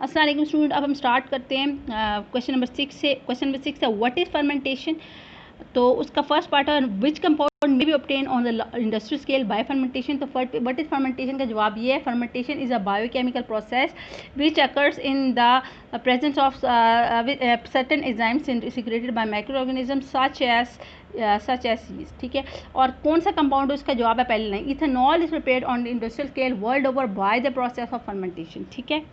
अस्सलाम वालेकुम स्टूडेंट, अब हम स्टार्ट करते हैं क्वेश्चन नंबर 6 से। क्वेश्चन नंबर 6 है व्हाट इज़ फर्मेंटेशन। तो उसका फर्स्ट पार्ट है which compound may be obtain on the industrial scale by fermentation. तो व्हाट इज फर्मेंटेशन का जवाब ये है, fermentation is a biochemical process which occurs in the presence of certain enzymes secreted by microorganism such as yeast. ठीक है, और कौन सा कंपाउंड है उसका जवाब है पहले line, ethanol is prepared on the industrial scale world over by the process of fermentation. ठीक है,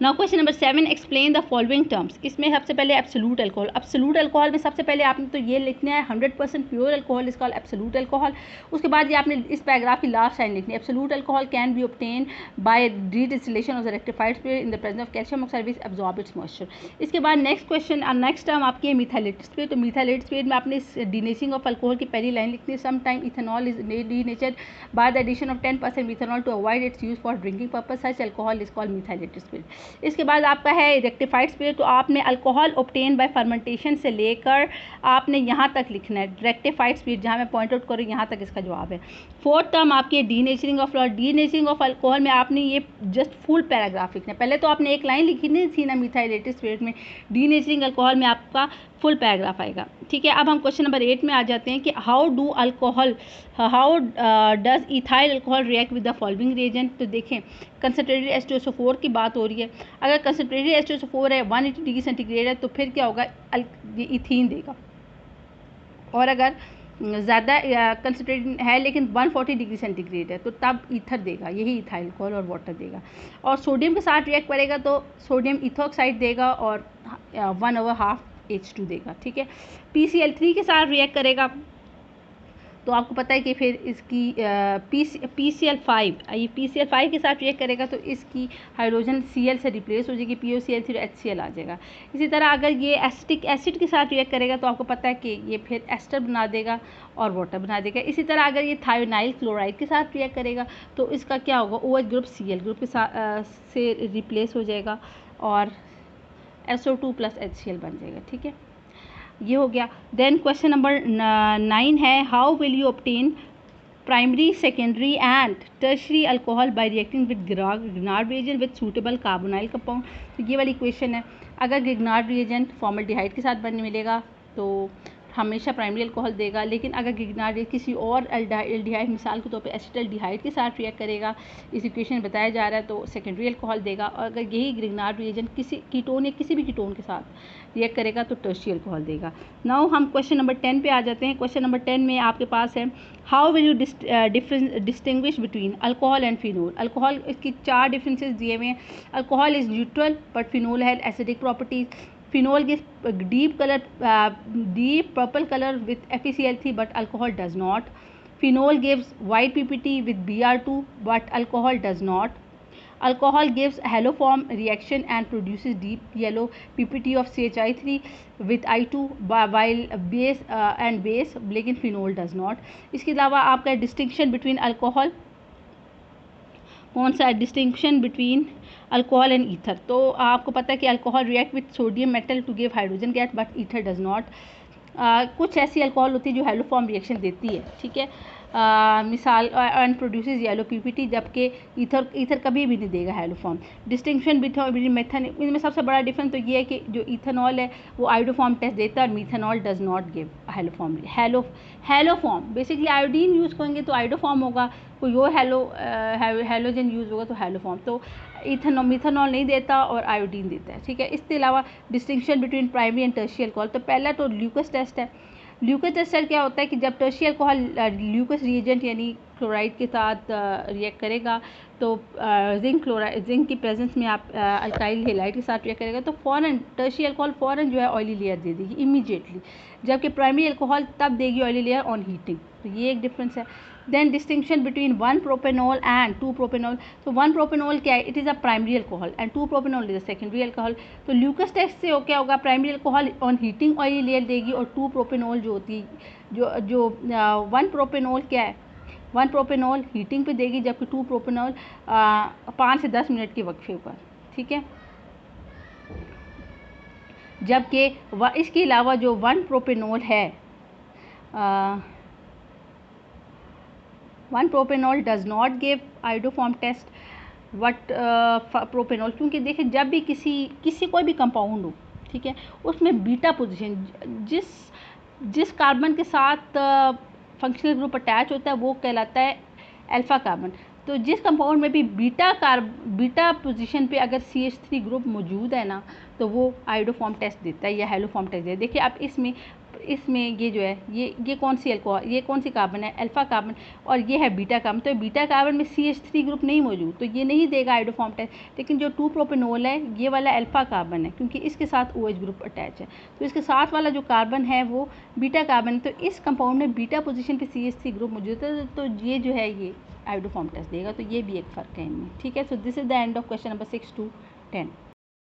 now question number 7, explain the following terms. इसमें सबसे पहले एब्सोल्यूट अल्कोहल। एब्सोल्यूट अल्कोहल में सबसे पहले आपने तो ये लिखना है 100% pure alcohol is called absolute alcohol. उसके बाद ये आपने इस पैराग्राफ की लास्ट लाइन लिखनी है, absolute alcohol can be obtain bye distillation of the rectified spirit in the presence of calcium oxide which absorb it's moisture. इसके बाद नेक्स्ट क्वेश्चन, नेक्स्ट टर्म आपकी है मिथाइलेटेड स्पिरिट। तो मिथाइलेटेड स्पिरिट में आपने डीनेचिंग of alcohol की पहली line लिखनी है, some time ethanol is denatured by the addition of 10% methanol to avoid its use for drinking purpose, such alcohol is called methylated spirit. इसके बाद आपका है रेक्टिफाइड स्पिरिट। तो आपने अल्कोहल ऑब्टेन बाय फर्मेंटेशन से लेकर आपने यहाँ तक लिखना है रेक्टिफाइड स्पिरिट, जहाँ मैं पॉइंट आउट करूँ यहाँ तक इसका जवाब है। फोर्थ टर्म आपकी है denaturing of floor. Denaturing of alcohol में आपने ये जस्ट फुल पैराग्राफ लिखना है, पहले तो आपने एक लाइन लिखी नहीं थी ना मिथाइलेटेड स्पिरिट में, डीनेचरिंग अल्कोहल में आपका फुल पैराग्राफ आएगा। ठीक है, अब हम क्वेश्चन नंबर 8 में आ जाते हैं कि how does ethyl alcohol react with the following reagent. तो देखें कंसनट्रेटेड H2SO4 की बात हो रही है, अगर कंसनट्रेटेड H2SO4 है 180 डिग्री सेंटीग्रेड है तो फिर क्या होगा, ये इथीन देगा। और अगर ज़्यादा कंसनट्रेटेड है लेकिन 140 डिग्री सेंटीग्रेड है तो तब ईथर देगा, यही इथाइल अल्कोहल और वाटर देगा। और सोडियम के साथ रिएक्ट करेगा तो सोडियम इथोक्साइड देगा और 1/2 H2 देगा। ठीक है, PCl3 के साथ रिएक्ट करेगा तो आपको पता है कि फिर इसकी PCl5 ये PCl5 के साथ रिएक्ट करेगा तो इसकी हाइड्रोजन Cl से रिप्लेस हो जाएगी, POCl फिर HCl आ जाएगा। इसी तरह अगर ये एसिटिक एसिड के साथ रिएक्ट करेगा तो आपको पता है कि ये फिर एस्टर बना देगा और वाटर बना देगा। इसी तरह अगर ये थायोनाइल क्लोराइड के साथ रिएक्ट करेगा तो इसका क्या होगा, OH ग्रुप Cl ग्रुप के साथ से रिप्लेस हो जाएगा और SO2 + HCl बन जाएगा। ठीक है, ये हो गया। देन क्वेश्चन नंबर 9 है how will you obtain primary secondary and tertiary alcohol bye reacting with Grignard reagent with suitable carbonyl compound. तो ये वाली क्वेश्चन है, अगर ग्रिग्नार्ड रिएजेंट फॉर्मल्डिहाइड के साथ बनने मिलेगा तो हमेशा प्राइमरी अल्कोहल देगा, लेकिन अगर ग्रिग्नार्ड किसी और एल्डिहाइड मिसाल के तौर पे एसिटाल्डिहाइड के साथ रिएक्ट करेगा, इस इक्वेशन में बताया जा रहा है, तो सेकेंडरी अल्कोहल देगा। और अगर यही ग्रिग्नार्ड रिएजेंट किसी कीटोन या किसी भी कीटोन के साथ रिएक्ट करेगा तो टर्शियरी अल्कोहल देगा। नाउ हम क्वेश्चन नंबर 10 पे आ जाते हैं। क्वेश्चन नंबर 10 में आपके पास है how will you distinguish between alcohol and phenol. Alcohol, इसकी 4 डिफरेंसेस दिए हुए हैं। Alcohol is neutral but phenol है acidic properties. Phenol gives deep purple color with FeCl3 but alcohol does not. Phenol gives white PPT with Br2 but alcohol does not. Alcohol gives haloform reaction and produces deep yellow PPT of CHI3 with I2 while base लेकिन phenol does not. इसके अलावा आपका distinction between alcohol कौन सा है, distinction between alcohol and ether. तो आपको पता है कि alcohol react with sodium metal to give hydrogen gas but ether does not. कुछ ऐसी अल्कोहल होती है जो हेलोफॉर्म रिएक्शन देती है। ठीक है, मिसाल एंड प्रोड्यूसेस येलो पीपीटी, जबकि ईथर कभी भी नहीं देगा हेलोफॉर्म। डिस्टिंक्शन बिटवीन मेथन, इनमें सबसे बड़ा डिफरेंस तो ये है कि जो इथेनॉल है वो आयोडोफॉर्म टेस्ट देता है और methanol does not give haloform. Haloform basically iodine use करेंगे तो आयोडोफॉर्म होगा, कोई और हेलोजन यूज़ होगा तो हेलोफॉर्म। तो मिथेनॉल नहीं देता और आयोडीन देता है। ठीक है, इसके अलावा distinction between primary and tertiary alcohol. तो पहला तो ल्यूकस टेस्ट है। ल्यूकस टेस्ट क्या होता है कि जब टर्शियरी अल्कोहल ल्यूकस रिएजेंट यानी क्लोराइड के साथ रिएक्ट करेगा तो जिंक की प्रेजेंस में आप अल्काइल हेलाइड के साथ रिएक्ट करेगा तो फ़ौरन टर्शियरी अल्कोहल फ़ौरन जो है ऑयली लेयर दे देगी इमीडिएटली, जबकि प्राइमरी अल्कोहल तब देगी ऑयली लेयर ऑन हीटिंग। तो ये एक डिफरेंस है। देन डिस्टिंक्शन बिटवीन 1-प्रोपेनॉल एंड 2-प्रोपेनॉल। तो 1-प्रोपेनॉल क्या है, it is a primary alcohol and 2-प्रोपेनॉल इज अ सेकेंडरी अल्कोहल। तो ल्यूकस टेस्ट से क्या होगा, primary alcohol on heating oily layer देगी और 2-प्रोपेनॉल जो होती है जो 1-प्रोपेनॉल क्या है, 1-प्रोपेनॉल हीटिंग पे देगी जबकि 2-प्रोपेनॉल 5 से 10 मिनट के वक्फे पर। ठीक है, जबकि इसके अलावा जो 1-प्रोपेनॉल है 1-propanol does not give iodoform test what propanol, क्योंकि देखिए जब भी किसी कोई भी कंपाउंड हो, ठीक है, उसमें बीटा पोजीशन जिस कार्बन के साथ फंक्शनल ग्रुप अटैच होता है वो कहलाता है अल्फा कार्बन। तो जिस कंपाउंड में भी बीटा पोजीशन पे अगर CH3 ग्रुप मौजूद है ना, तो वो आयोडोफॉर्म टेस्ट देता है या हेलोफॉर्म टेस्ट देता है। देखिए अब इसमें ये जो है ये कौन सी कार्बन है, अल्फा कार्बन, और ये है बीटा कार्बन। तो बीटा कार्बन में CH3 ग्रुप नहीं मौजूद, तो ये नहीं देगा आयोडोफॉर्म टेस्ट। लेकिन जो 2-प्रोपेनॉल है ये वाला अल्फा कार्बन है, क्योंकि इसके साथ OH ग्रुप अटैच है, तो इसके साथ वाला जो कार्बन है वो बीटा कार्बन है। तो इस कंपाउंड में बीटा पोजीशन पे CH3 ग्रुप मौजूद है, तो ये जो है ये आयोडोफॉर्म टेस्ट देगा। तो ये भी एक फ़र्क है इनमें, ठीक है। So this is the end of question number 6 to 10।